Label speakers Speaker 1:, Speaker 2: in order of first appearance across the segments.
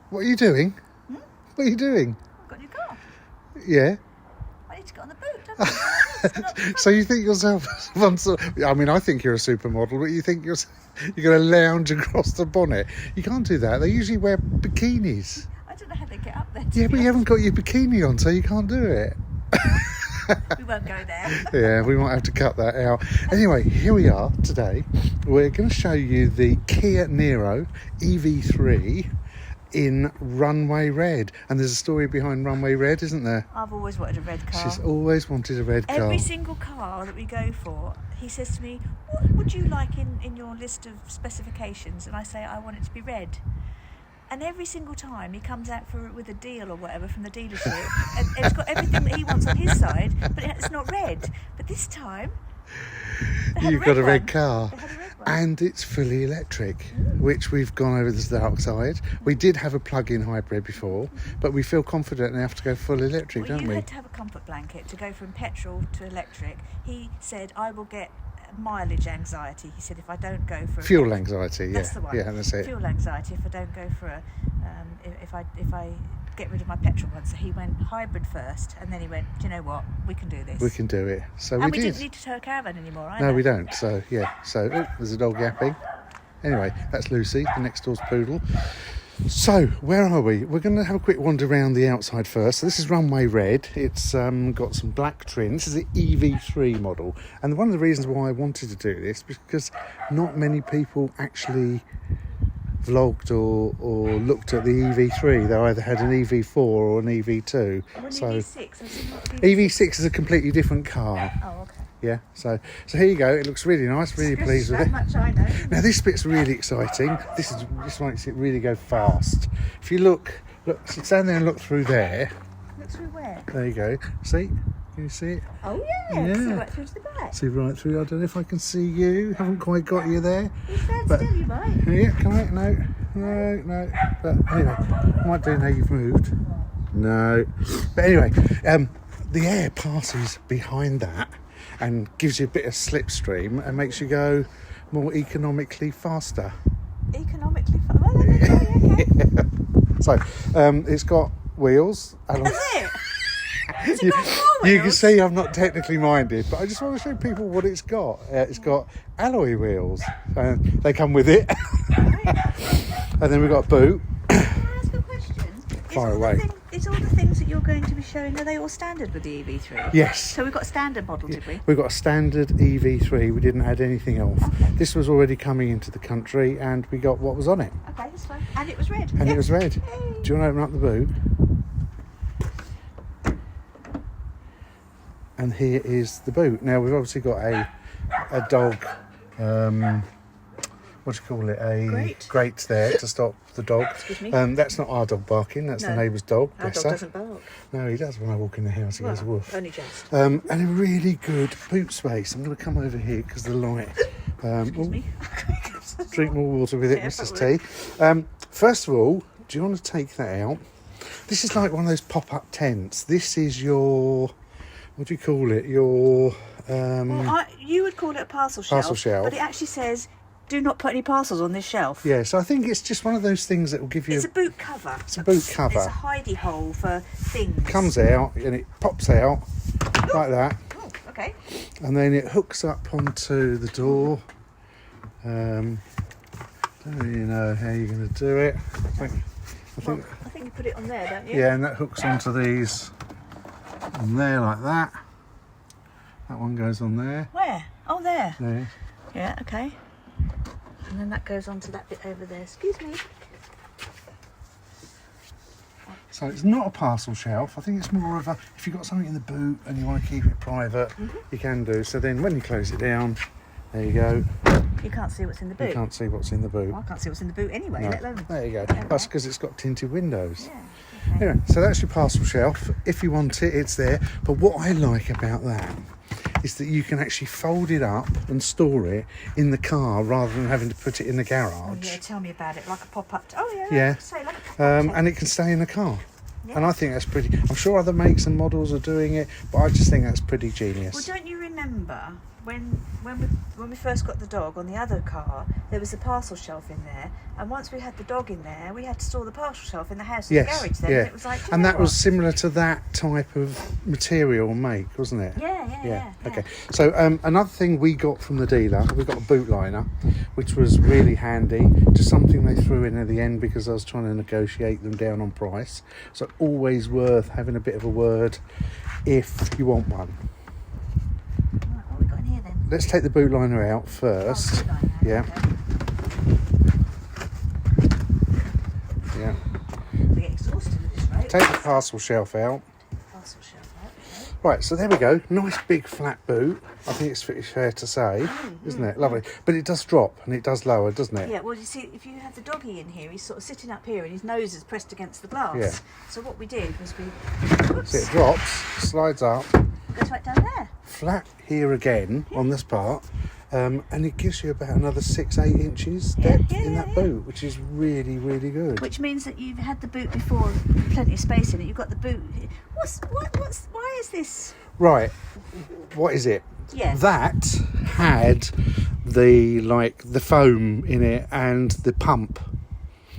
Speaker 1: What are you doing? What are you doing?
Speaker 2: I've got a new car.
Speaker 1: Yeah.
Speaker 2: I need to get on the boot, don't I?
Speaker 1: So you think yourself? I mean, I think you're a supermodel, but you think you're going to lounge across the bonnet? You can't do that. They usually wear bikinis.
Speaker 2: I don't know how they get up there.
Speaker 1: Yeah, but you haven't got your bikini on, so you can't do it.
Speaker 2: We won't go there.
Speaker 1: Yeah, we might have to cut that out. Anyway, here we are today. We're going to show you the Kia Niro EV3 in Runway Red. And there's a story behind Runway Red, isn't there?
Speaker 2: I've always wanted a red car.
Speaker 1: She's always wanted a red car.
Speaker 2: Every single car that we go for, he says to me, what would you like in your list of specifications? And I say, I want it to be red. And every single time he comes out with a deal or whatever from the dealership, and it's got everything that he wants on his side, but it's not red. But this time,
Speaker 1: you've got a red car.
Speaker 2: They had a red one.
Speaker 1: And it's fully electric, which we've gone over the dark side. We did have a plug-in hybrid before, but we feel confident enough to go full electric, don't
Speaker 2: you
Speaker 1: we?
Speaker 2: had to have a comfort blanket to go from petrol to electric. He said, I will get mileage anxiety. He said, if I don't go for
Speaker 1: fuel anxiety,
Speaker 2: that's the one.
Speaker 1: Yeah, that's it.
Speaker 2: Fuel anxiety if I don't go for a if I get rid of my petrol one. So he went hybrid first, and then he went, do you know what, we can do this.
Speaker 1: We can do it. So
Speaker 2: and
Speaker 1: we
Speaker 2: we
Speaker 1: did.
Speaker 2: didn't need to tow a caravan anymore
Speaker 1: No, we don't. So yeah. So there's a dog yapping. Anyway, that's Lucy, the next door's poodle. So, where are we? We're going to have a quick wander around the outside first. So this is Runway Red. It's got some black trim. This is the EV3 model. And one of the reasons why I wanted to do this was because not many people actually vlogged or looked at the EV3. They either had an EV4 or an EV2.
Speaker 2: Well,
Speaker 1: so
Speaker 2: EV6.
Speaker 1: EV6 is a completely different car.
Speaker 2: Oh, okay.
Speaker 1: Yeah, so here you go. It looks really nice. Really pleased with it.
Speaker 2: Much I know.
Speaker 1: Now this bit's really exciting. This makes it really go fast. If you look, stand there and look through there.
Speaker 2: Look through where?
Speaker 1: There you go. See? Can you see it?
Speaker 2: Oh yeah.
Speaker 1: Yeah.
Speaker 2: See right through to the back.
Speaker 1: See right through. I don't know if I can see you. Haven't quite got you there.
Speaker 2: You stand
Speaker 1: But-
Speaker 2: still, you might.
Speaker 1: Yeah, can I? No. But anyway, I might do now you've moved. No. But anyway, the air passes behind that and gives you a bit of slipstream and makes you go more economically faster.
Speaker 2: Economically fun. Well, okay.
Speaker 1: So, it's got wheels.
Speaker 2: That's it. Has it
Speaker 1: You,
Speaker 2: got four
Speaker 1: you can
Speaker 2: wheels?
Speaker 1: see I'm not technically minded, but I just want to show people what it's got. It's got alloy wheels, and they come with it. And then we've got a boot.
Speaker 2: Can I ask a question?
Speaker 1: Fire away.
Speaker 2: Is all the things that you're going to be showing, are they all standard with the EV3?
Speaker 1: Yes.
Speaker 2: So we've got a standard model, did we?
Speaker 1: We've got a standard EV3. We didn't add anything else.
Speaker 2: Okay.
Speaker 1: This was already coming into the country, and we got what was on it.
Speaker 2: Okay, that's fine. And it was red.
Speaker 1: And
Speaker 2: Yeah.
Speaker 1: it was red.
Speaker 2: Hey.
Speaker 1: Do you want to open up the boot? And here is the boot. Now we've obviously got a dog. What do you call it? A grate there to stop the dog.
Speaker 2: Excuse me?
Speaker 1: That's not our dog barking. That's the
Speaker 2: No.
Speaker 1: neighbour's dog.
Speaker 2: Our
Speaker 1: Bless
Speaker 2: dog
Speaker 1: her.
Speaker 2: doesn't bark.
Speaker 1: No, he does when I walk in the house. He goes woof.
Speaker 2: Only just.
Speaker 1: And a really good boot space. I'm going to come over here because the light.
Speaker 2: Excuse me.
Speaker 1: Drink more water with it,
Speaker 2: Yeah,
Speaker 1: Mrs.
Speaker 2: probably.
Speaker 1: T. First of all, do you want to take that out? This is like one of those pop-up tents. This is your, what do you call it? Your
Speaker 2: You would call it a parcel shelf.
Speaker 1: Parcel shelf.
Speaker 2: But it actually says, do not put any parcels on this shelf.
Speaker 1: yeah. So I think it's just one of those things that will give you.
Speaker 2: It's a boot cover.
Speaker 1: It's a boot cover.
Speaker 2: It's a hidey hole for things.
Speaker 1: Comes out and it pops out like that,
Speaker 2: Oh, okay.
Speaker 1: and then it hooks up onto the door. Don't really know how you're going to do it. I think.
Speaker 2: I think you put it on there, don't you?
Speaker 1: Yeah, and that hooks onto these on there like that. That one goes on there.
Speaker 2: Where? Oh, there.
Speaker 1: There.
Speaker 2: Yeah, okay. And then that goes on to that bit over there. Excuse me.
Speaker 1: So it's not a parcel shelf. I think it's more of a, if you've got something in the boot and you want to keep it private, you can do. So then when you close it down, there you go.
Speaker 2: You can't see what's in the boot.
Speaker 1: You can't see what's in the boot.
Speaker 2: Well, I can't see what's in the boot anyway,
Speaker 1: No.
Speaker 2: let alone.
Speaker 1: There you go.
Speaker 2: Okay.
Speaker 1: That's because it's got tinted windows.
Speaker 2: Yeah. Okay.
Speaker 1: Yeah, so that's your parcel shelf. If you want it, it's there. But what I like about that is that you can actually fold it up and store it in the car rather than having to put it in the
Speaker 2: Oh,
Speaker 1: garage.
Speaker 2: yeah, tell me about it. Like a pop-up. Oh, yeah.
Speaker 1: Yeah.
Speaker 2: Say, like a pop-up tent.
Speaker 1: And it can stay in the car.
Speaker 2: Yeah.
Speaker 1: And I think that's pretty. I'm sure other makes and models are doing it, but I just think that's pretty genius.
Speaker 2: Well, don't you remember when we first got the dog on the other car, there was a parcel shelf in there, and once we had the dog in there, we had to store the parcel shelf in the house in the garage. Then and it was like,
Speaker 1: and that was similar to that type of material make, wasn't it?
Speaker 2: Yeah.
Speaker 1: Okay. So another thing we got from the dealer, we got a boot liner, which was really handy. Just something they threw in at the end because I was trying to negotiate them down on price. So always worth having a bit of a word if you want one.
Speaker 2: Right, what have we got in here then?
Speaker 1: Let's take the boot liner out first.
Speaker 2: Oh, boot liner,
Speaker 1: yeah.
Speaker 2: Okay.
Speaker 1: Yeah.
Speaker 2: We get exhausted at this rate.
Speaker 1: Take the parcel shelf out.
Speaker 2: Parcel shelf out. Okay.
Speaker 1: Right, so there we go. Nice big flat boot. I think it's fair to say, isn't it? Lovely. But it does drop and it does lower, doesn't it?
Speaker 2: Yeah, well, you see, if you have the doggy in here, he's sort of sitting up here and his nose is pressed against the glass.
Speaker 1: Yeah.
Speaker 2: So what we did was
Speaker 1: So it drops, slides up,
Speaker 2: goes right down there.
Speaker 1: flat here again on this part, and it gives you about another 6-8 inches depth in that boot, which is really, really good.
Speaker 2: Which means that you've had the boot before, plenty of space in it. You've got the boot. Why is this?
Speaker 1: Right, what is it?
Speaker 2: Yeah.
Speaker 1: That had the foam in it and the pump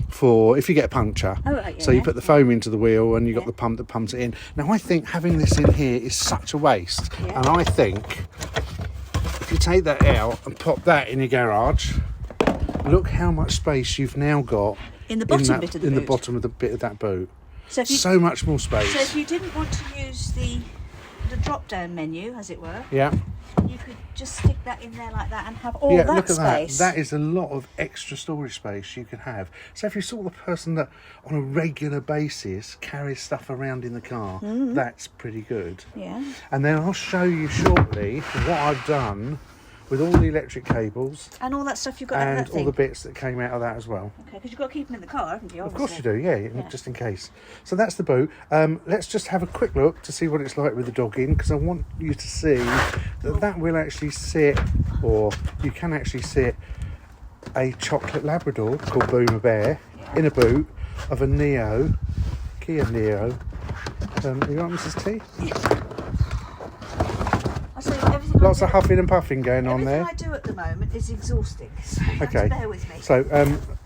Speaker 1: for if you get a puncture.
Speaker 2: Oh, right, yeah,
Speaker 1: so you
Speaker 2: yeah.
Speaker 1: put the foam into the wheel and you got
Speaker 2: Yeah.
Speaker 1: the pump that pumps it in. Now I think having this in here is such a waste,
Speaker 2: Yeah.
Speaker 1: and I think if you take that out and pop that in your garage, look how much space you've now got
Speaker 2: In the bottom bit of the
Speaker 1: in
Speaker 2: boot.
Speaker 1: the bottom of the bit of that boot.
Speaker 2: So if you,
Speaker 1: So much more space.
Speaker 2: so if you didn't want to use the drop-down menu, as it were,
Speaker 1: Yeah.
Speaker 2: you could just stick that in there like that and have all
Speaker 1: Yeah,
Speaker 2: that
Speaker 1: look at
Speaker 2: space.
Speaker 1: that. That is a lot of extra storage space you can have. So if you're sort of the person that on a regular basis carries stuff around in the car, that's pretty good.
Speaker 2: Yeah.
Speaker 1: And then I'll show you shortly what I've done with all the electric cables
Speaker 2: And all that stuff you've got out of
Speaker 1: and
Speaker 2: that
Speaker 1: all
Speaker 2: thing.
Speaker 1: the bits that came out of that as well.
Speaker 2: Okay, because you've got to keep them in the car, haven't you?
Speaker 1: Of course you
Speaker 2: Obviously.
Speaker 1: do, yeah, just in case. So that's the boot. Let's just have a quick look to see what it's like with the dog in, because I want you to see that will actually sit, or you can actually sit a chocolate Labrador called Boomer Bear in a boot of a Niro, Kia Niro. You want Mrs. T?
Speaker 2: I say everything
Speaker 1: Lots
Speaker 2: I
Speaker 1: of
Speaker 2: do,
Speaker 1: huffing and puffing going on
Speaker 2: everything
Speaker 1: there.
Speaker 2: I do at the moment is exhausting. So you have
Speaker 1: Okay.
Speaker 2: to bear with me.
Speaker 1: So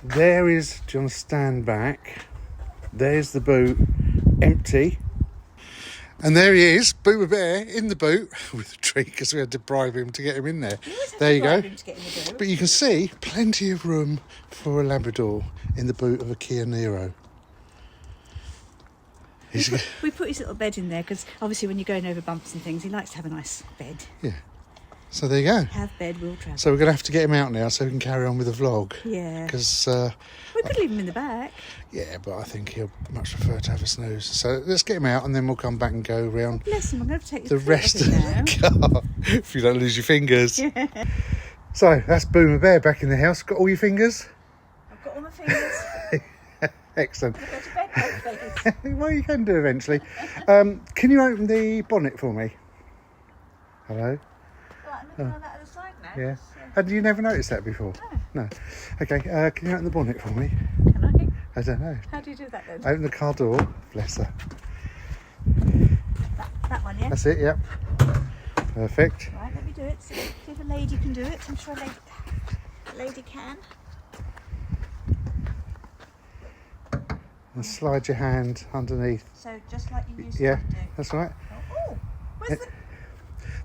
Speaker 1: there is, do you want to stand back? There's the boot empty. And there he is, Boomer Bear in the boot with a treat because we had to bribe him to get him in there.
Speaker 2: You always have
Speaker 1: There
Speaker 2: to
Speaker 1: you go.
Speaker 2: bribe him to get in the boot.
Speaker 1: But you can see plenty of room for a Labrador in the boot of a Kia Niro.
Speaker 2: We put his little bed in there because obviously when you're going over bumps and things, he likes to have a nice bed.
Speaker 1: Yeah. So there you go.
Speaker 2: Have bed, will travel.
Speaker 1: So we're going to have to get him out now so we can carry on with the vlog.
Speaker 2: Yeah.
Speaker 1: Because,
Speaker 2: We could leave him in the back.
Speaker 1: yeah, but I think he'll much prefer to have a snooze. So let's get him out and then we'll come back and go around
Speaker 2: Bless him, I'm going to take
Speaker 1: the
Speaker 2: his
Speaker 1: rest of
Speaker 2: feet off him now.
Speaker 1: the car if you don't lose your fingers. So that's Boomer Bear back in the house. Got all your fingers?
Speaker 2: I've got all my fingers.
Speaker 1: Excellent.
Speaker 2: Go to bed now, please.
Speaker 1: Well, you can do eventually. Can you open the bonnet for me? Hello?
Speaker 2: Right, I'm looking on that other side now.
Speaker 1: Yeah.
Speaker 2: So,
Speaker 1: Had you never noticed that before? No. Okay, can you open the bonnet for me?
Speaker 2: can I?
Speaker 1: I don't know.
Speaker 2: How do you do that then?
Speaker 1: Open the car door. Bless her.
Speaker 2: That one, yeah?
Speaker 1: That's it, yep. Perfect.
Speaker 2: Right, let me do it. See if a lady can do it. I'm sure a lady can.
Speaker 1: And slide your hand underneath.
Speaker 2: So just like you used
Speaker 1: Yeah,
Speaker 2: to do.
Speaker 1: that's right.
Speaker 2: Oh, where's the...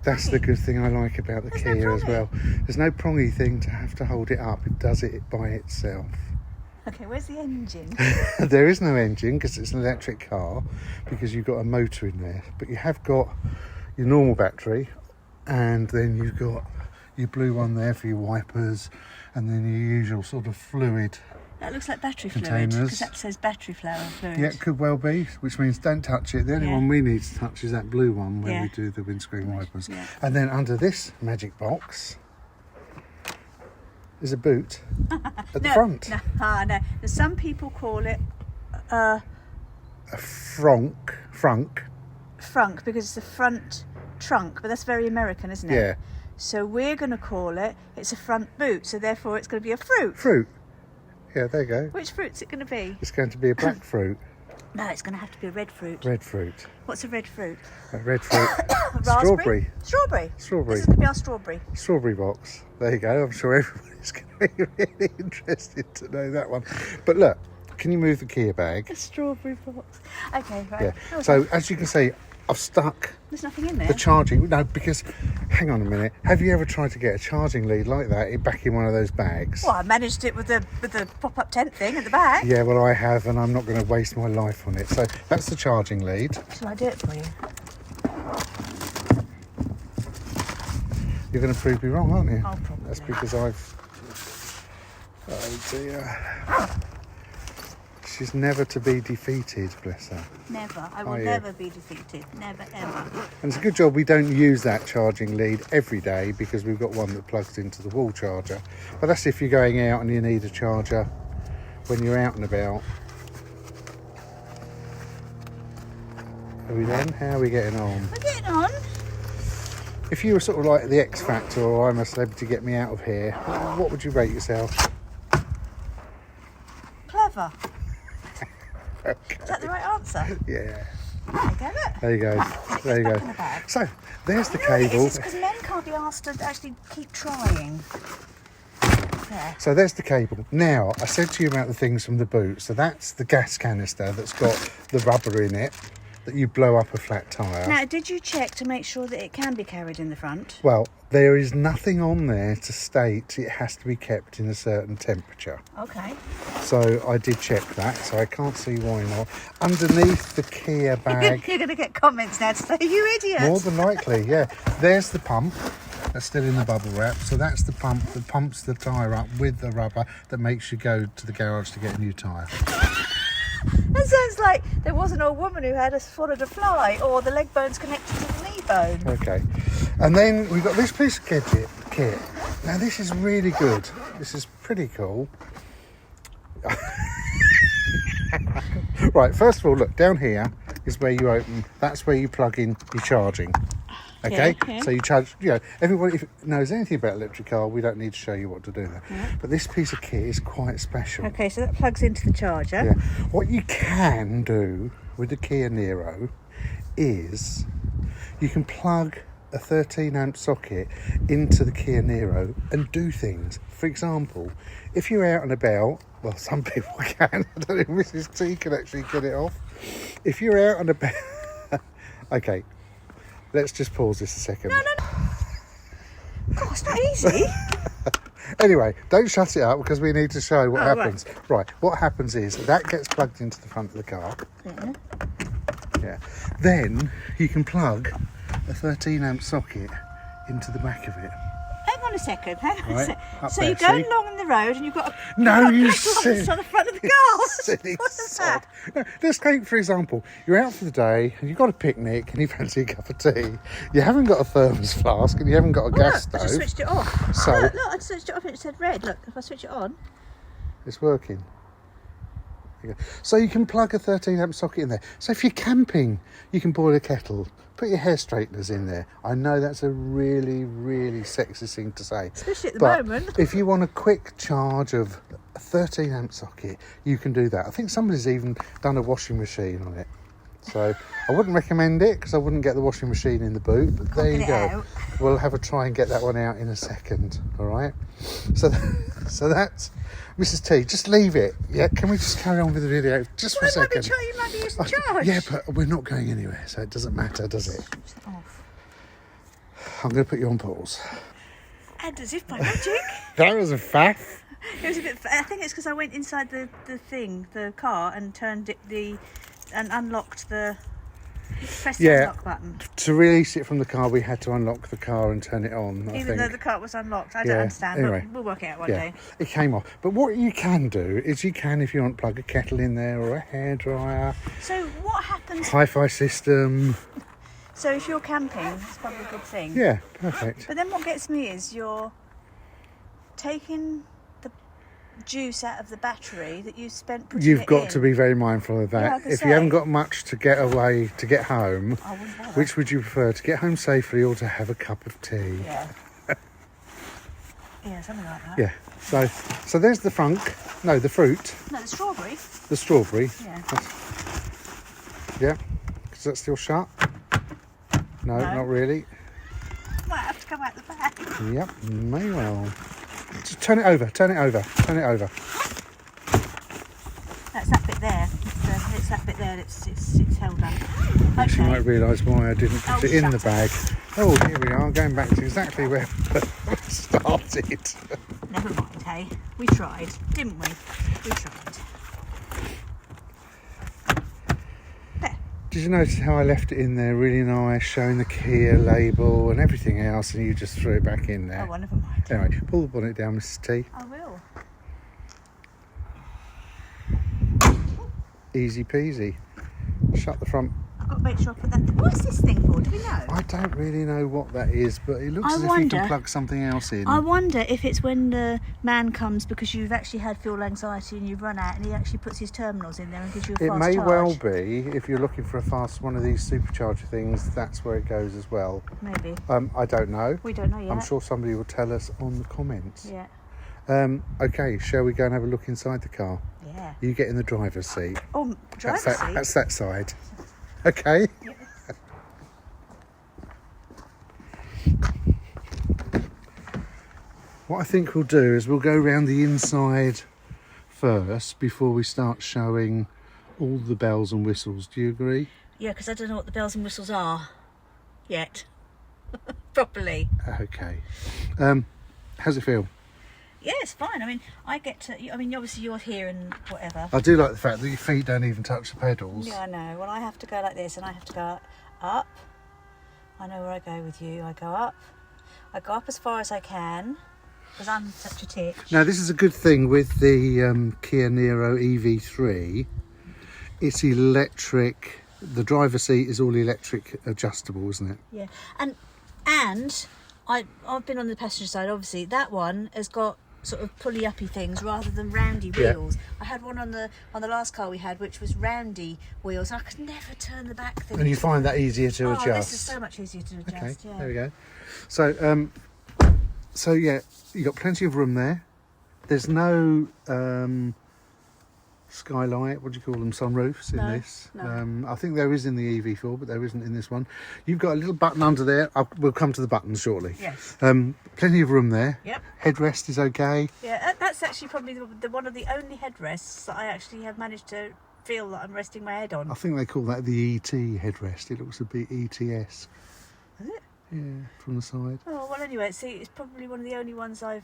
Speaker 1: That's the good thing I like about the
Speaker 2: There's no
Speaker 1: Kia as
Speaker 2: prongy.
Speaker 1: well. There's no prongy thing to have to hold it up. It does it by itself.
Speaker 2: Okay, where's the engine?
Speaker 1: There is no engine because it's an electric car, because you've got a motor in there. But you have got your normal battery, and then you've got your blue one there for your wipers, and then your usual sort of fluid.
Speaker 2: That looks like battery fluid,
Speaker 1: Containers.
Speaker 2: because that says battery fluid.
Speaker 1: Yeah, it could well be, which means don't touch it. The only
Speaker 2: Yeah.
Speaker 1: one we need to touch is that blue one where
Speaker 2: Yeah.
Speaker 1: we do the windscreen wipers.
Speaker 2: Yeah.
Speaker 1: And then under this magic box is a boot at the front.
Speaker 2: No. Some people call it
Speaker 1: A frunk.
Speaker 2: frunk because it's the front trunk, but that's very American, isn't it?
Speaker 1: Yeah.
Speaker 2: So we're going to call it's a front boot, so therefore it's going to be a fruit.
Speaker 1: Fruit. Yeah, there you go.
Speaker 2: Which fruit's it going to be?
Speaker 1: It's going to be a black fruit.
Speaker 2: No, it's going to have to be a red fruit.
Speaker 1: Red fruit.
Speaker 2: What's a red fruit?
Speaker 1: Red fruit.
Speaker 2: Raspberry?
Speaker 1: Strawberry.
Speaker 2: This is going to be our strawberry.
Speaker 1: Strawberry box. There you go. I'm sure everybody's going to be really interested to know that one. But look, can you move the Kia bag?
Speaker 2: A strawberry box. Okay, right.
Speaker 1: Yeah. So as you can see, I've stuck
Speaker 2: There's nothing in there.
Speaker 1: the charging. No, because hang on a minute. Have you ever tried to get a charging lead like that back in one of those bags?
Speaker 2: Well, I managed it with the pop-up tent thing at the back.
Speaker 1: Yeah, well, I have, and I'm not going to waste my life on it. So that's the charging lead.
Speaker 2: Shall I do it for you?
Speaker 1: You're going to prove me wrong, aren't you?
Speaker 2: Oh, probably.
Speaker 1: That's because I've... Oh, dear. She's never to be defeated, bless her.
Speaker 2: Never. I will
Speaker 1: yeah.
Speaker 2: never be defeated. Never, ever.
Speaker 1: And it's a good job we don't use that charging lead every day because we've got one that plugs into the wall charger. But that's if you're going out and you need a charger when you're out and about. Are we then? How are we getting on?
Speaker 2: We're getting on.
Speaker 1: If you were sort of like the X Factor or I'm a Celebrity, get me out of here, what would you rate yourself?
Speaker 2: Clever.
Speaker 1: Okay.
Speaker 2: Is that the right answer?
Speaker 1: Yeah.
Speaker 2: There you go, look.
Speaker 1: There you go. There you
Speaker 2: back
Speaker 1: go.
Speaker 2: in the bag.
Speaker 1: So there's the
Speaker 2: You know what it
Speaker 1: cable.
Speaker 2: is? It's because men can't be asked to actually keep trying. There.
Speaker 1: So there's the cable. Now I said to you about the things from the boot. So that's the gas canister that's got the rubber in it that you blow up a flat tyre.
Speaker 2: Now, did you check to make sure that it can be carried in the front?
Speaker 1: Well, there is nothing on there to state it has to be kept in a certain temperature.
Speaker 2: Okay.
Speaker 1: So I did check that, so I can't see why not. Underneath the Kia bag,
Speaker 2: You're going to get comments now to say, you idiot.
Speaker 1: more than likely, yeah. There's the pump that's still in the bubble wrap. So that's the pump that pumps the tyre up with the rubber that makes you go to the garage to get a new tyre.
Speaker 2: That sounds like there was an old woman who had swallowed a fly, or the leg bone's connected to the knee bone.
Speaker 1: Okay. And then we've got this piece of kit. Now this is really good. This is pretty cool. Right, first of all, look, down here is where you open, that's where you plug in your charging. Okay,
Speaker 2: Yeah.
Speaker 1: so you charge, everybody if knows anything about electric car, we don't need to show you what to do there.
Speaker 2: Yeah.
Speaker 1: But this piece of kit is quite special.
Speaker 2: Okay, so that plugs into the charger.
Speaker 1: Yeah. What you can do with the Kia Niro is you can plug a 13 amp socket into the Kia Niro and do things. For example, if you're out and about, well, some people can, I don't know if Mrs. T can actually get it off. If you're out and about, okay, let's just pause this a second.
Speaker 2: No. God, it's not easy.
Speaker 1: Anyway, don't shut it up because we need to show what
Speaker 2: Oh,
Speaker 1: happens. Right, what happens is that gets plugged into the front of the car.
Speaker 2: Yeah.
Speaker 1: Yeah. Then you can plug a 13 amp socket into the back of it.
Speaker 2: Hang on a second.
Speaker 1: Right, up
Speaker 2: So
Speaker 1: there,
Speaker 2: you're going
Speaker 1: see?
Speaker 2: along in the road and you've got a
Speaker 1: No, you
Speaker 2: silly on the front of the car.
Speaker 1: silly
Speaker 2: What's
Speaker 1: sod.
Speaker 2: that?
Speaker 1: No, let's take, for example, you're out for the day and you've got a picnic and you fancy a cup of tea. You haven't got a thermos flask and you haven't got a gas
Speaker 2: Look, I just
Speaker 1: stove.
Speaker 2: switched it off.
Speaker 1: So-
Speaker 2: look, I switched it off and it said red. Look, if I switch it on.
Speaker 1: It's working. There you go. So you can plug a 13 amp socket in there. So if you're camping, you can boil a kettle, put your hair straighteners in there. I know that's a really, really sexy thing to say.
Speaker 2: Especially at the
Speaker 1: But
Speaker 2: moment.
Speaker 1: if you want a quick charge of a 13 amp socket, you can do that. I think somebody's even done a washing machine on it. So I wouldn't recommend it because I wouldn't get the washing machine in the boot. But there you
Speaker 2: get it
Speaker 1: go.
Speaker 2: out.
Speaker 1: We'll have a try and get that one out in a second. All right. So that's Mrs. T. Just leave it. Yeah. Can we just carry on with the video just for a second?
Speaker 2: You might be using charge.
Speaker 1: Yeah, but we're not going anywhere, so it doesn't matter, does it?
Speaker 2: Switch it off.
Speaker 1: I'm going to put you on pause.
Speaker 2: And as if by magic.
Speaker 1: That was a faff.
Speaker 2: It was a bit. I think it's because I went inside the car, and turned it and unlocked the. Pressed the unlock button.
Speaker 1: To release it from the car, we had to unlock the car and turn it on.
Speaker 2: Even though the car was unlocked, I
Speaker 1: Yeah,
Speaker 2: don't understand.
Speaker 1: anyway.
Speaker 2: But we'll work it out one day.
Speaker 1: It came off. But what you can do is you can, if you want, plug a kettle in there or a hairdryer,
Speaker 2: So what happens?
Speaker 1: hi-fi system.
Speaker 2: So if you're camping, it's probably a good thing.
Speaker 1: Yeah, perfect.
Speaker 2: But then what gets me is you're taking the juice out of the battery that you spent putting
Speaker 1: You've
Speaker 2: it
Speaker 1: got
Speaker 2: in.
Speaker 1: to be very mindful of
Speaker 2: Yeah,
Speaker 1: that.
Speaker 2: like I
Speaker 1: If
Speaker 2: say.
Speaker 1: you haven't got much to get away to get home,
Speaker 2: I wouldn't bother.
Speaker 1: which would you prefer, to get home safely or to have a cup of tea?
Speaker 2: Yeah. Yeah, something like that.
Speaker 1: Yeah. So there's the funk. No, the fruit.
Speaker 2: No, the strawberry.
Speaker 1: The strawberry.
Speaker 2: Yeah.
Speaker 1: Yeah. Is that still shut? No, not really.
Speaker 2: Might have to come out the back.
Speaker 1: Yep, may well. Just turn it over, turn it over, turn it over.
Speaker 2: That's that bit there. It's that bit there that's it's held up.
Speaker 1: Actually,
Speaker 2: Okay.
Speaker 1: you might realise why I didn't put it in the
Speaker 2: shut
Speaker 1: bag. Oh, here we are, going back to exactly where we started.
Speaker 2: Never mind, hey. We tried, didn't we? We tried. There.
Speaker 1: Did you notice how I left it in there really nice, showing the Kia label and everything else, and you just threw it back in there?
Speaker 2: Oh, well, never mind.
Speaker 1: Anyway, pull the bonnet down, Mrs. T.
Speaker 2: I will.
Speaker 1: Easy peasy. Shut the front.
Speaker 2: I've got to make sure I put that... What's this thing for? Do we know?
Speaker 1: I don't really know what that is, but it looks as if you can plug something else in.
Speaker 2: I wonder if it's when the man comes because you've actually had fuel anxiety and you've run out, and he actually puts his terminals in there and gives you a fast
Speaker 1: It may
Speaker 2: charge.
Speaker 1: well be, if you're looking for a fast one of these supercharger things, that's where it goes as well.
Speaker 2: Maybe.
Speaker 1: I don't know.
Speaker 2: We don't know yet.
Speaker 1: I'm sure somebody will tell us on the comments.
Speaker 2: Yeah.
Speaker 1: Okay, shall we go and have a look inside the car?
Speaker 2: Yeah.
Speaker 1: You get in the driver's seat.
Speaker 2: Oh, driver's seat?
Speaker 1: That's that side. Okay.
Speaker 2: Yeah.
Speaker 1: What I think we'll do is we'll go around the inside first before we start showing all the bells and whistles. Do you agree?
Speaker 2: Yeah, because I don't know what the bells and whistles are yet. Properly.
Speaker 1: Okay. How's it feel?
Speaker 2: Yeah, it's fine. I mean, I get to... I mean, obviously you're here and whatever.
Speaker 1: I do like the fact that your feet don't even touch the pedals.
Speaker 2: Yeah, I know. Well, I have to go like this and I have to go up. I know where I go with you. I go up. I go up as far as I can because I'm such a tit.
Speaker 1: Now, this is a good thing with the Kia Niro EV3. It's electric. The driver's seat is all electric adjustable, isn't it?
Speaker 2: Yeah, and I've been on the passenger side. Obviously, that one has got sort of pulley uppy things rather than roundy wheels. I had one on the last car we had, which was roundy wheels. I could never turn the back thing.
Speaker 1: And you find that easier to adjust?
Speaker 2: This is so much easier to adjust.
Speaker 1: Okay,
Speaker 2: Yeah.
Speaker 1: there we go. So yeah, you got plenty of room there. There's no skylight, what do you call them, sunroofs in this.
Speaker 2: No.
Speaker 1: I think there is in the EV4, but there isn't in this one. You've got a little button under there. We'll come to the buttons shortly.
Speaker 2: Yes.
Speaker 1: Plenty of room there.
Speaker 2: Yep.
Speaker 1: Headrest is okay.
Speaker 2: Yeah, that's actually probably the one of the only headrests that I actually have managed to feel that I'm resting my head on.
Speaker 1: I think they call that the ET headrest. It looks a bit ETS.
Speaker 2: Is it?
Speaker 1: Yeah, from the side.
Speaker 2: Oh, well, anyway, see, it's probably one of the only ones I've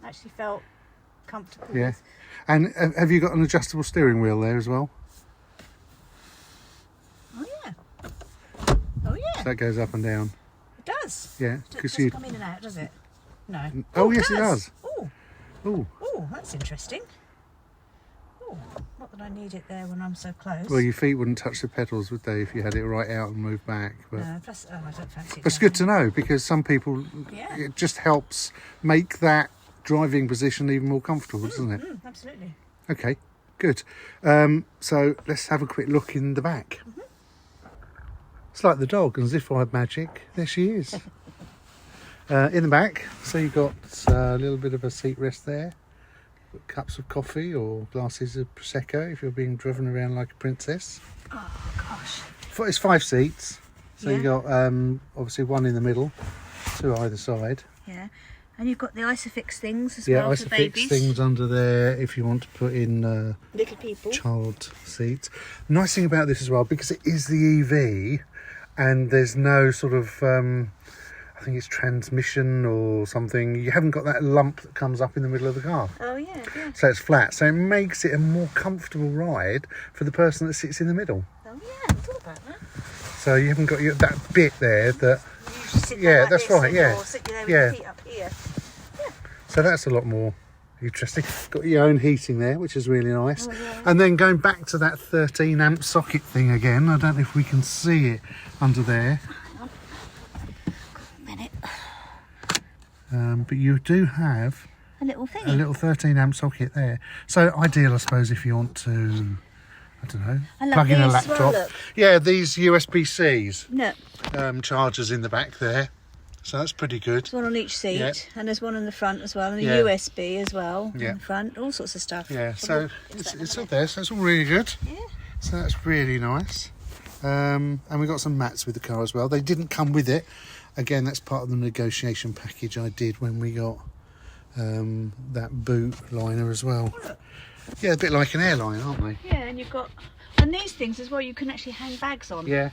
Speaker 2: actually felt comfortable
Speaker 1: Yeah.
Speaker 2: with.
Speaker 1: And have you got an adjustable steering wheel there as well?
Speaker 2: Oh, yeah. Oh, yeah.
Speaker 1: So that goes up and down.
Speaker 2: It does.
Speaker 1: Yeah,
Speaker 2: It
Speaker 1: because
Speaker 2: doesn't
Speaker 1: you.
Speaker 2: come in and out, does it? No.
Speaker 1: Oh, yes, it does.
Speaker 2: Oh,
Speaker 1: Oh,
Speaker 2: oh, that's interesting. Oh, not that I need it there when I'm so close.
Speaker 1: well, your feet wouldn't touch the pedals, would they, if you had it right out and moved back? But
Speaker 2: No, plus, I don't fancy it.
Speaker 1: it's good to know because some people,
Speaker 2: Yeah.
Speaker 1: it just helps make that driving position even more comfortable, doesn't it?
Speaker 2: Absolutely.
Speaker 1: Okay, good. So let's have a quick look in the back. It's like the dog, as if I had magic. There she is. In the back, so you've got a little bit of a seat rest there. Got cups of coffee or glasses of Prosecco if you're being driven around like a princess.
Speaker 2: Oh, gosh.
Speaker 1: It's 5 seats. So
Speaker 2: Yeah.
Speaker 1: you've got obviously one in the middle, 2 either side.
Speaker 2: Yeah. And you've got the Isofix things as
Speaker 1: Yeah,
Speaker 2: well for
Speaker 1: Isofix
Speaker 2: babies.
Speaker 1: things under there if you want to put in
Speaker 2: Little people.
Speaker 1: child seats. Nice thing about this as well, because it is the EV and there's no sort of I think it's transmission or something. You haven't got that lump that comes up in the middle of the car.
Speaker 2: Oh, yeah, yeah.
Speaker 1: So it's flat. So it makes it a more comfortable ride for the person that sits in the middle.
Speaker 2: Oh, yeah, I thought about that.
Speaker 1: So you haven't got that bit there that...
Speaker 2: You usually sit
Speaker 1: Yeah,
Speaker 2: there like
Speaker 1: that's
Speaker 2: this,
Speaker 1: right, yeah.
Speaker 2: Or sit there with
Speaker 1: Yeah.
Speaker 2: your feet up here.
Speaker 1: So that's a lot more interesting. Got your own heating there, which is really nice.
Speaker 2: Oh, yeah.
Speaker 1: And then going back to that 13 amp socket thing again. I don't know if we can see it under there.
Speaker 2: A minute.
Speaker 1: But you do have
Speaker 2: A little thingy.
Speaker 1: a little 13 amp socket there. So ideal, I suppose, if you want to, I don't know,
Speaker 2: I love
Speaker 1: plug in a
Speaker 2: these as well,
Speaker 1: laptop.
Speaker 2: look.
Speaker 1: Yeah, these USB-Cs
Speaker 2: No.
Speaker 1: chargers in the back there. So that's pretty good.
Speaker 2: There's one on each seat,
Speaker 1: Yeah.
Speaker 2: and there's one in the front as well, and a
Speaker 1: Yeah.
Speaker 2: USB as well
Speaker 1: Yeah.
Speaker 2: in the front, all sorts of stuff.
Speaker 1: Yeah, so it's all there, so it's all really good.
Speaker 2: Yeah.
Speaker 1: So that's really nice. And we got some mats with the car as well. They didn't come with it. Again, that's part of the negotiation package I did when we got that boot liner as well. Yeah, a bit like an airline, aren't they?
Speaker 2: Yeah, and you've got, and these things as well, you can actually hang bags on.
Speaker 1: Yeah.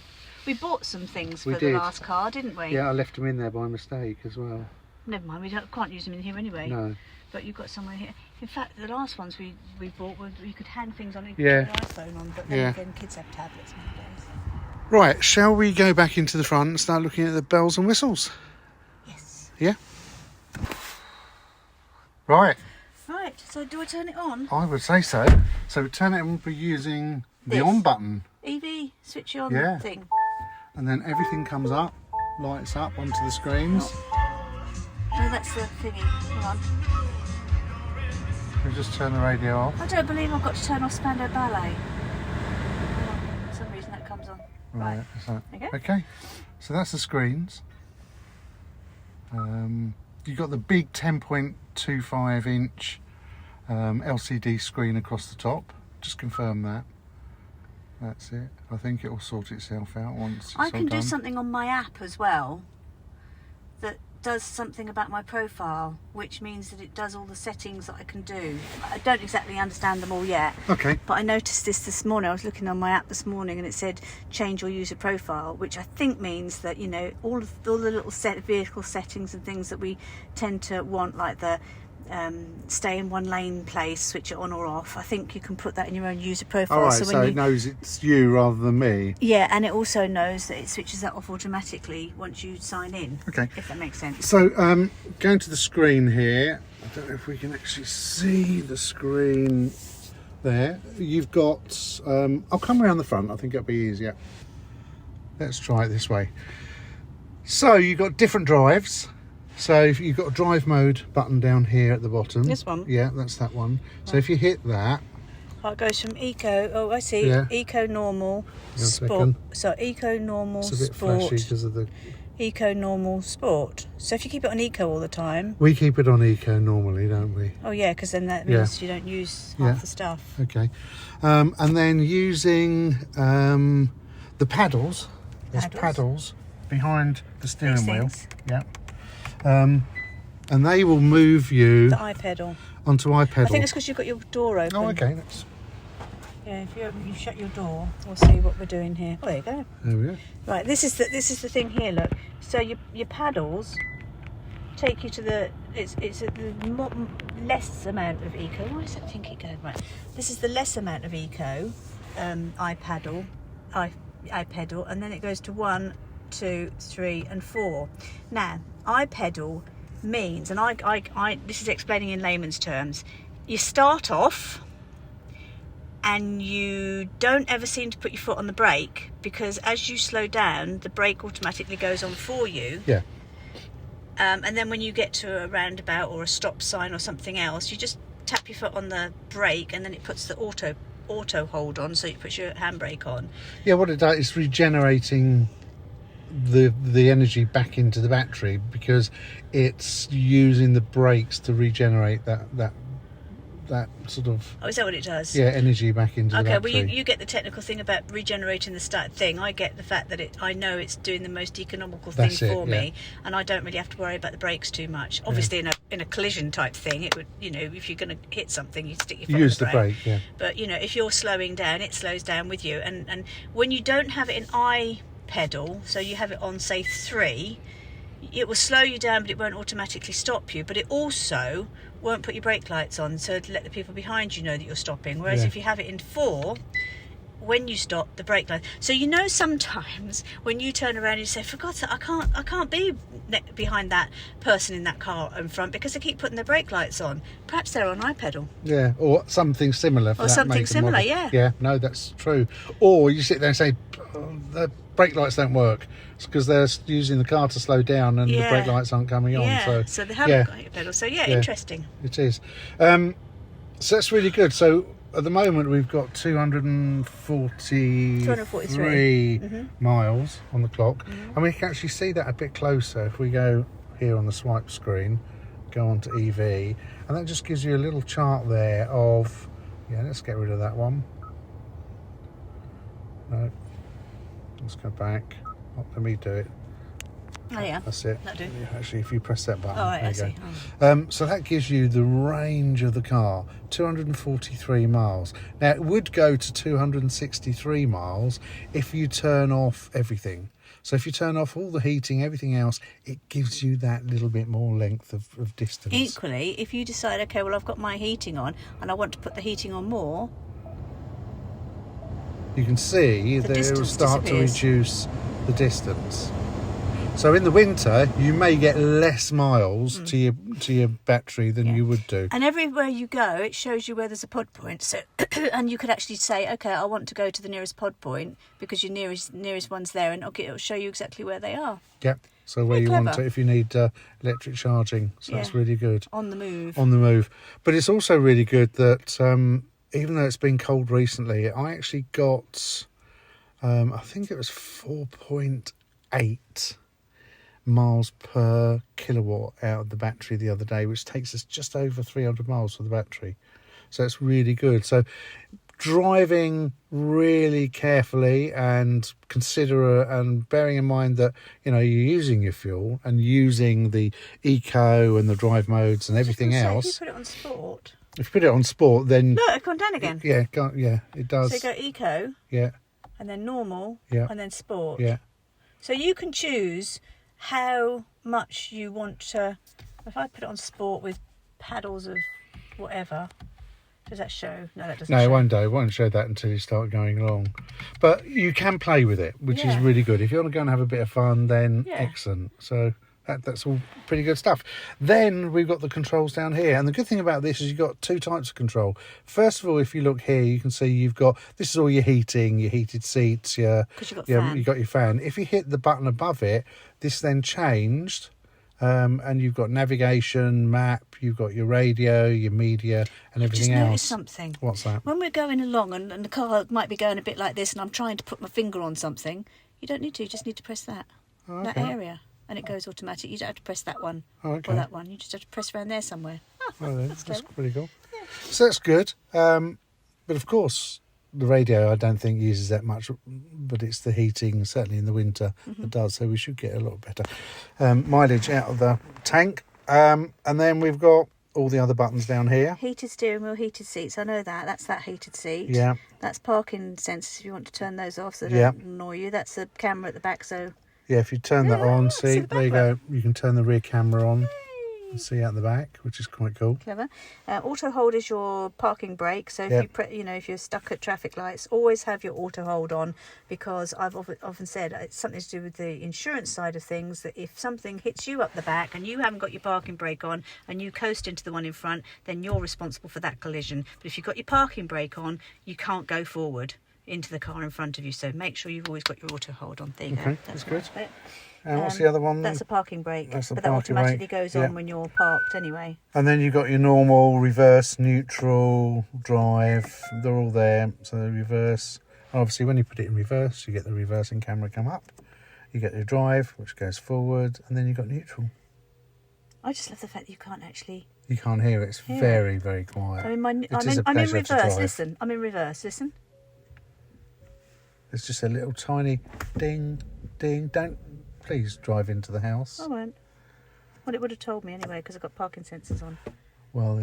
Speaker 2: We bought some things
Speaker 1: We
Speaker 2: for
Speaker 1: did.
Speaker 2: the last car, didn't we?
Speaker 1: Yeah, I left them in there by mistake as well.
Speaker 2: Never mind, can't use them in here anyway.
Speaker 1: No.
Speaker 2: But you've got somewhere here. In fact, the last ones we bought, you could hang things on and
Speaker 1: Yeah.
Speaker 2: put your iPhone on, but then
Speaker 1: Yeah.
Speaker 2: again, kids have tablets nowadays.
Speaker 1: Right, shall we go back into the front and start looking at the bells and whistles?
Speaker 2: Yes.
Speaker 1: Yeah? Right,
Speaker 2: Right, so do I turn it on?
Speaker 1: I would say so. So turn it on by using the
Speaker 2: This.
Speaker 1: on button.
Speaker 2: EV, switch on
Speaker 1: Yeah.
Speaker 2: thing.
Speaker 1: And then everything comes up, lights up onto the screens.
Speaker 2: No, that's the thingy. Hang on.
Speaker 1: We just turn the radio off.
Speaker 2: I don't believe I've got to turn off Spandau Ballet. Hang on, for some reason that comes on. Right.
Speaker 1: So,
Speaker 2: There you go.
Speaker 1: okay, so that's the screens. You've got the big 10.25 inch LCD screen across the top. Just confirm that. That's it. I think it will sort itself out once it's
Speaker 2: I
Speaker 1: all
Speaker 2: can do
Speaker 1: done.
Speaker 2: something on my app as well that does something about my profile, which means that it does all the settings that I can do. I don't exactly understand them all yet,
Speaker 1: Okay.
Speaker 2: but I noticed this morning. I was looking on my app this morning and it said change your user profile, which I think means that, you know, all the little vehicle settings and things that we tend to want, like the stay in one lane place, switch it on or off. I think you can put that in your own user profile.
Speaker 1: All right,
Speaker 2: so
Speaker 1: so
Speaker 2: when
Speaker 1: it knows it's you rather than me.
Speaker 2: yeah, and it also knows that it switches that off automatically once you sign in.
Speaker 1: Okay.
Speaker 2: If that makes sense.
Speaker 1: So going to the screen here, I don't know if we can actually see the screen there. You've got, I'll come around the front, I think it'll be easier. Let's try it this way. So you've got different drives. So if you've got a drive mode button down here at the bottom.
Speaker 2: This one?
Speaker 1: Yeah, that's that one. So if you hit that,
Speaker 2: Oh, it goes from eco. Oh, I see.
Speaker 1: Yeah.
Speaker 2: Eco, normal,
Speaker 1: Hang on a
Speaker 2: sport.
Speaker 1: second.
Speaker 2: So eco, normal,
Speaker 1: it's a bit
Speaker 2: sport.
Speaker 1: flashy because of the...
Speaker 2: Eco, normal, sport. So if you keep it on eco all the time.
Speaker 1: We keep it on eco normally, don't we?
Speaker 2: Oh yeah, because then that
Speaker 1: Yeah.
Speaker 2: means you don't use half
Speaker 1: Yeah.
Speaker 2: the stuff.
Speaker 1: Okay. And then using the paddles. There's paddles behind the steering
Speaker 2: These
Speaker 1: wheel.
Speaker 2: things.
Speaker 1: Yeah. And they will move you
Speaker 2: The iPedal.
Speaker 1: onto
Speaker 2: I
Speaker 1: iPedal.
Speaker 2: think it's because you've got your door open.
Speaker 1: Oh, okay. That's,
Speaker 2: Yeah, if you shut your door, we'll see what we're doing here. Oh, there you go.
Speaker 1: there we go.
Speaker 2: Right, this is the thing here. Look, so your paddles take you to the less amount of eco. Why does that think it going right? This is the less amount of eco. iPedal, and then it goes to 1, 2, 3, and 4. Now, iPedal means, and I this is explaining in layman's terms. You start off and you don't ever seem to put your foot on the brake, because as you slow down, the brake automatically goes on for you.
Speaker 1: Yeah.
Speaker 2: And then when you get to a roundabout or a stop sign or something else, you just tap your foot on the brake, and then it puts the auto hold on, so it puts your handbrake on.
Speaker 1: Yeah, what it does is regenerating the energy back into the battery, because it's using the brakes to regenerate that sort of
Speaker 2: Oh, is that what it does?
Speaker 1: energy back into the
Speaker 2: Okay,
Speaker 1: battery.
Speaker 2: well, you get the technical thing about regenerating the start thing. I get the fact that I know it's doing the most economical thing
Speaker 1: That's it,
Speaker 2: for
Speaker 1: yeah.
Speaker 2: me, and I don't really have to worry about the brakes too much. Obviously, in a collision type thing, it would, you know, if you're going to hit something, you stick your foot
Speaker 1: Use
Speaker 2: on
Speaker 1: the brake, yeah.
Speaker 2: But you know, if you're slowing down, it slows down with you. And when you don't have it in iPedal, so you have it on say 3, it will slow you down, but it won't automatically stop you. But it also won't put your brake lights on, so to let the people behind you know that you're stopping. Whereas
Speaker 1: Yeah.
Speaker 2: if you have it in 4, when you stop, the brake light. So you know, sometimes when you turn around and you say, "For God's sake, I can't be behind that person in that car in front because they keep putting their brake lights on." Perhaps they're on iPedal.
Speaker 1: Yeah, or something similar. For
Speaker 2: Or
Speaker 1: that
Speaker 2: something
Speaker 1: make and
Speaker 2: similar,
Speaker 1: model.
Speaker 2: yeah.
Speaker 1: Yeah, no, that's true. Or you sit there and say, the brake lights don't work. It's because they're using the car to slow down and the brake lights aren't coming on.
Speaker 2: Yeah, so they haven't
Speaker 1: yeah,
Speaker 2: got iPedal. So yeah,
Speaker 1: Yeah.
Speaker 2: interesting.
Speaker 1: it is. So that's really good. So at the moment we've got 243 miles on the clock, and we can actually see that a bit closer if we go here on the swipe screen, go on to EV, and that just gives you a little chart there of, let's get rid of that one. No, let's go back. Oh, let me do it.
Speaker 2: Oh yeah,
Speaker 1: that's it.
Speaker 2: That'll do.
Speaker 1: Actually, if you press that button,
Speaker 2: oh, right,
Speaker 1: there
Speaker 2: I
Speaker 1: you
Speaker 2: see.
Speaker 1: go. So that gives you the range of the car, 243 miles. Now it would go to 263 miles if you turn off everything. So if you turn off all the heating, everything else, it gives you that little bit more length of distance.
Speaker 2: Equally, if you decide, okay, well, I've got my heating on and I want to put the heating on more,
Speaker 1: you can see that it will start to reduce the distance. So in the winter, you may get less miles to your battery than you would do.
Speaker 2: And everywhere you go, it shows you where there's a pod point. So, and you could actually say, okay, I want to go to the nearest pod point because your nearest one's there, and it'll show you exactly where they are.
Speaker 1: Yep. So where you want to, if you need electric charging. So that's really good.
Speaker 2: On the move.
Speaker 1: On the move. But it's also really good that even though it's been cold recently, I actually got, I think it was 4.8 miles per kilowatt out of the battery the other day, which takes us just over 300 miles for the battery. So it's really good. So driving really carefully and considerate, and bearing in mind that you're using your fuel and using the eco and the drive modes and everything else.
Speaker 2: If you put it on sport,
Speaker 1: then
Speaker 2: look, it's gone down again.
Speaker 1: Yeah, it does.
Speaker 2: So you go eco, and then normal, and then sport. So you can choose how much you want to. If I put it on sport with paddles of whatever, does that show? No, that doesn't.
Speaker 1: No,
Speaker 2: show.
Speaker 1: it won't show that until you start going along. But you can play with it, which is really good. If you want to go and have a bit of fun, then excellent. So that's all pretty good stuff. Then we've got the controls down here, and the good thing about this is you've got two types of control. First of all, if you look here, you can see you've got, this is all your heating, your heated seats, you've got your fan. If you hit the button above it, this then changed, and you've got navigation, map, you've got your radio, your media, and everything else.
Speaker 2: Just noticed something.
Speaker 1: What's that?
Speaker 2: When we're going along and the car might be going a bit like this, and I'm trying to put my finger on something, you don't need to. You just need to press that area, and it goes automatic. You don't have to press that one or that one. You just have to press around there somewhere.
Speaker 1: That's pretty cool. Yeah. So that's good. But of course, the radio I don't think uses that much, but it's the heating, certainly in the winter, that does. So we should get a lot better mileage out of the tank. And then we've got all the other buttons down here.
Speaker 2: Heated steering wheel, heated seats. I know that. That's that heated seat.
Speaker 1: Yeah.
Speaker 2: That's parking sensors if you want to turn those off so they don't annoy you. That's the camera at the back. So
Speaker 1: yeah, if you turn that on, see there you go. You can turn the rear camera on. See out the back, which is quite cool.
Speaker 2: Clever. Auto hold is your parking brake. So if if you're stuck at traffic lights, always have your auto hold on, because I've often said it's something to do with the insurance side of things, that if something hits you up the back and you haven't got your parking brake on and you coast into the one in front, then you're responsible for that collision. But if you've got your parking brake on, you can't go forward into the car in front of you. So make sure you've always got your auto hold on. There you go.
Speaker 1: That's good. And what's the other one?
Speaker 2: That's a parking brake, but that automatically goes on when you're parked anyway.
Speaker 1: And then you've got your normal, reverse, neutral, drive. They're all there. So the reverse. Obviously, when you put it in reverse, you get the reversing camera come up. You get your drive, which goes forward, and then you've got neutral.
Speaker 2: I just love the fact that you can't actually...
Speaker 1: You can't hear it. It's very, very quiet.
Speaker 2: I'm in reverse. Listen. I'm in reverse. Listen.
Speaker 1: It's just a little tiny ding, ding. Don't... Please drive into the house.
Speaker 2: I won't. Well, it would have told me anyway, because I've got parking sensors on.
Speaker 1: Well,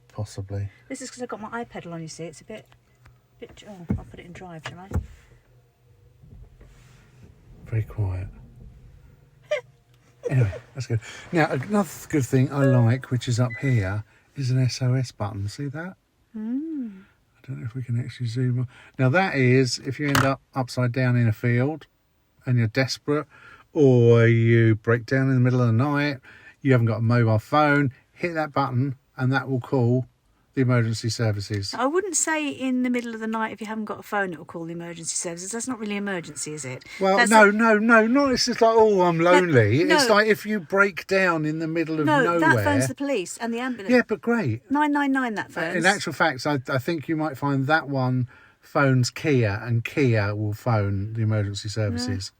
Speaker 1: possibly.
Speaker 2: This is because I've got my iPedal on, you see. It's a bit... Oh, I'll put it in drive, shall I?
Speaker 1: Very quiet. Anyway, that's good. Now, another good thing I like, which is up here, is an SOS button. See that? I don't know if we can actually zoom on. Now, that is if you end up upside down in a field and you're desperate, or you break down in the middle of the night, you haven't got a mobile phone, hit that button and that will call the emergency services.
Speaker 2: I wouldn't say in the middle of the night if you haven't got a phone, it'll call the emergency services. That's not really emergency, is it?
Speaker 1: Well, no. It's just like, oh, I'm lonely.
Speaker 2: No.
Speaker 1: It's like if you break down in the middle of nowhere.
Speaker 2: No, that phones the police and the ambulance.
Speaker 1: Yeah, but great.
Speaker 2: 999 that phones.
Speaker 1: In actual fact, I think you might find that one phones Kia, and Kia will phone the emergency services.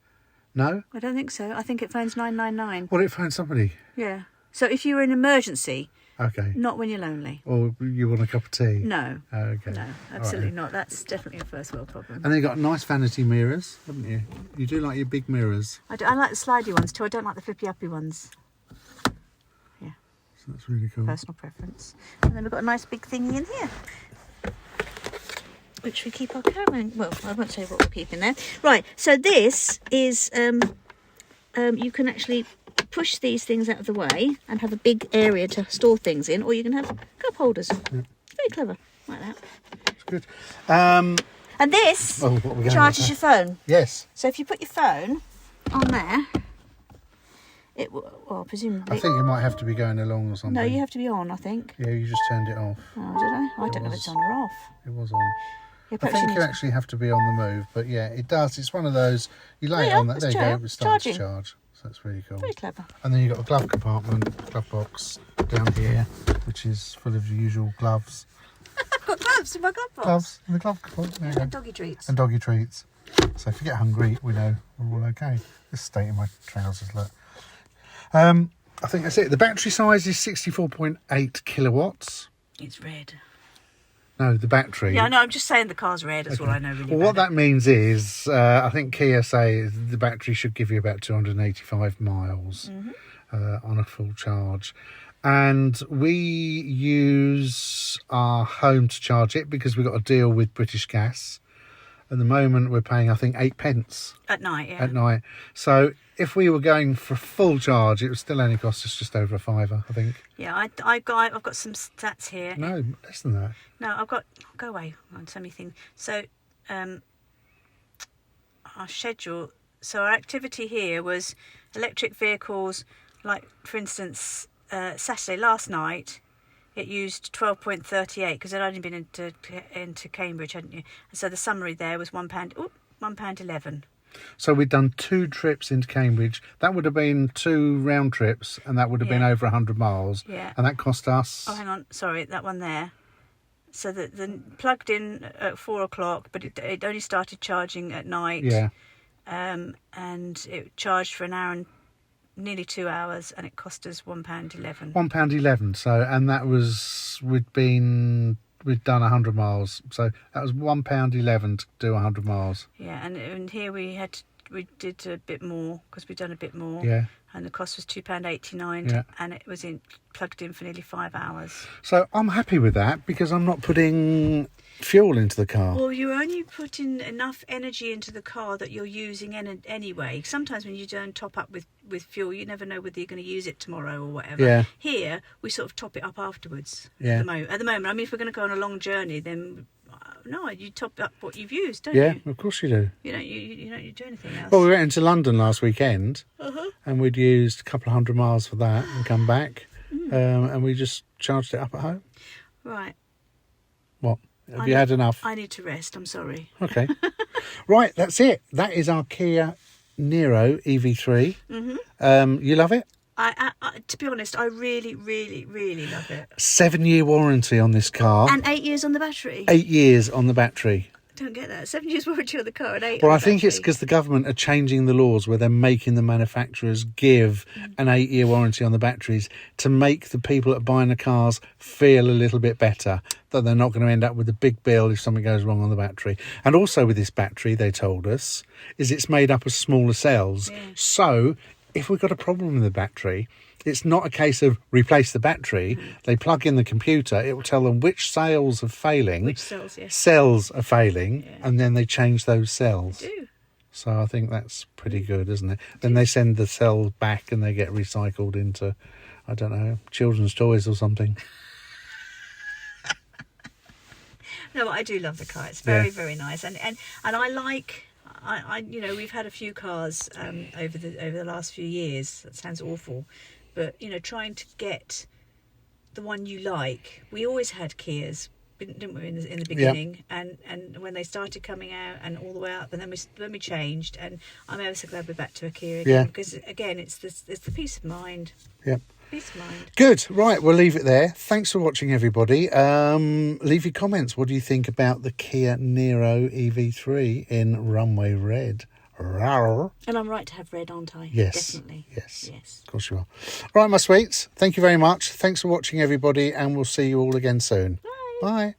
Speaker 1: No?
Speaker 2: I don't think so. I think it phones 999.
Speaker 1: Well, it phones somebody.
Speaker 2: Yeah. So if you're in an emergency,
Speaker 1: okay,
Speaker 2: not when you're lonely.
Speaker 1: Or you want a cup of tea?
Speaker 2: No.
Speaker 1: Okay.
Speaker 2: No, absolutely not. That's definitely a first world problem.
Speaker 1: And then you've got nice vanity mirrors, haven't you? You do like your big mirrors.
Speaker 2: I like the slidey ones too. I don't like the flippy-uppy ones. Yeah.
Speaker 1: So that's really cool.
Speaker 2: Personal preference. And then we've got a nice big thingy in here, which we keep our camera in. Well, I won't tell you what we're keeping there. Right, so this is, you can actually push these things out of the way and have a big area to store things in, or you can have cup holders. Yeah. Very clever, like that.
Speaker 1: That's good.
Speaker 2: And this charges your phone.
Speaker 1: Yes.
Speaker 2: So if you put your phone on there, it will, well, presumably...
Speaker 1: I think you might have to be going along or something.
Speaker 2: No, you have to be on, I think.
Speaker 1: Yeah, you just turned it off.
Speaker 2: Oh, did I? I don't know if it's on or off.
Speaker 1: It was on.
Speaker 2: Yeah,
Speaker 1: I think you actually have to be on the move, but yeah, it does. It's one of those, you lay it on that, there you go, it starts to charge. So that's really cool.
Speaker 2: Very clever.
Speaker 1: And then you've got a glove compartment, glove box down here, which is full of the usual gloves.
Speaker 2: I've got gloves in my glove box.
Speaker 1: Gloves in the glove box. There you go.
Speaker 2: And doggy treats.
Speaker 1: And doggy treats. So if you get hungry, we know we're all okay. This state in my trousers, look. I think that's it. The battery size is 64.8 kilowatts.
Speaker 2: It's red.
Speaker 1: No, the battery.
Speaker 2: Yeah, no, I'm just saying the car's red. That's all I know really
Speaker 1: Well, what that means is, I think Kia say the battery should give you about 285 miles on a full charge. And we use our home to charge it because we've got a deal with British Gas. At the moment, we're paying, I think, 8 pence.
Speaker 2: At night, yeah.
Speaker 1: At night. So if we were going for a full charge, it would still only cost us just over £5, I think.
Speaker 2: Yeah, I've got some stats here.
Speaker 1: No, less than that.
Speaker 2: No, I've got... Go away on so many things. So, our schedule... So our activity here was electric vehicles, like, for instance, Saturday last night, it used 12.38 because I'd only been into Cambridge, hadn't you? And so the summary there was £1.11.
Speaker 1: So we'd done 2 trips into Cambridge. That would have been 2 round trips, and that would have been over 100 miles.
Speaker 2: Yeah.
Speaker 1: And that cost us...
Speaker 2: Oh, hang on. Sorry, that one there. So the plugged in at 4 o'clock, but it only started charging at night.
Speaker 1: Yeah.
Speaker 2: And it charged for an hour and nearly 2 hours, and it cost us £1.11.
Speaker 1: £1.11. So, and that was we'd done 100 miles. So that was £1.11 to do 100 miles.
Speaker 2: Yeah, and here we did a bit more because we'd done a bit more.
Speaker 1: Yeah.
Speaker 2: And the cost was £2.89,
Speaker 1: yeah.
Speaker 2: And it was plugged in for nearly 5 hours.
Speaker 1: So I'm happy with that because I'm not putting fuel into the car.
Speaker 2: Well, you're only putting enough energy into the car that you're using anyway. Sometimes when you don't top up with fuel, you never know whether you're going to use it tomorrow or whatever.
Speaker 1: Yeah.
Speaker 2: Here, we sort of top it up afterwards.
Speaker 1: Yeah.
Speaker 2: At the moment, I mean, if we're going to go on a long journey, then... No, you top up what you've used, don't
Speaker 1: you?
Speaker 2: you?
Speaker 1: Yeah, of course you do.
Speaker 2: You don't do anything else.
Speaker 1: Well, we went into London last weekend, and we'd used a couple of 100 miles for that and come back, and we just charged it up at home.
Speaker 2: Right.
Speaker 1: What? Have you had enough?
Speaker 2: I need to rest, I'm sorry.
Speaker 1: Okay. Right, that's it. That is our Kia Niro EV3. You love it?
Speaker 2: I to be honest, I really, really, really love it.
Speaker 1: 7-year warranty on this car.
Speaker 2: And 8 years on the battery.
Speaker 1: 8 years on the battery.
Speaker 2: I don't get that. 7 years warranty on the car and 8
Speaker 1: Well,
Speaker 2: on
Speaker 1: I
Speaker 2: the
Speaker 1: think
Speaker 2: battery.
Speaker 1: it's because the government are changing the laws where they're making the manufacturers give an 8-year warranty on the batteries to make the people that are buying the cars feel a little bit better, that they're not going to end up with a big bill if something goes wrong on the battery. And also with this battery, they told us, is it's made up of smaller cells. Yeah. So if we've got a problem with the battery, it's not a case of replace the battery. They plug in the computer. It will tell them which cells are failing.
Speaker 2: Which cells, yes.
Speaker 1: Cells are failing, and then they change those cells.
Speaker 2: They do.
Speaker 1: So I think that's pretty good, isn't it? Then they send the cells back and they get recycled into, I don't know, children's toys or something.
Speaker 2: No, I do love the car. It's very, very nice. And I like... we've had a few cars over the last few years. That sounds awful. But, trying to get the one you like. We always had Kias, didn't we, in the beginning, and when they started coming out and all the way up, and then we changed, and I'm ever so glad we're back to a Kia again, because again it's the peace of mind.
Speaker 1: Yeah.
Speaker 2: Peace of mind.
Speaker 1: Good. Right, we'll leave it there. Thanks for watching, everybody. Leave your comments. What do you think about the Kia Niro EV3 in Runway Red? Rawr.
Speaker 2: And I'm right to have red, aren't I?
Speaker 1: Yes.
Speaker 2: Definitely.
Speaker 1: Yes.
Speaker 2: Yes.
Speaker 1: Of course you are. Right, my sweets. Thank you very much. Thanks for watching, everybody, and we'll see you all again soon.
Speaker 2: Bye.
Speaker 1: Bye.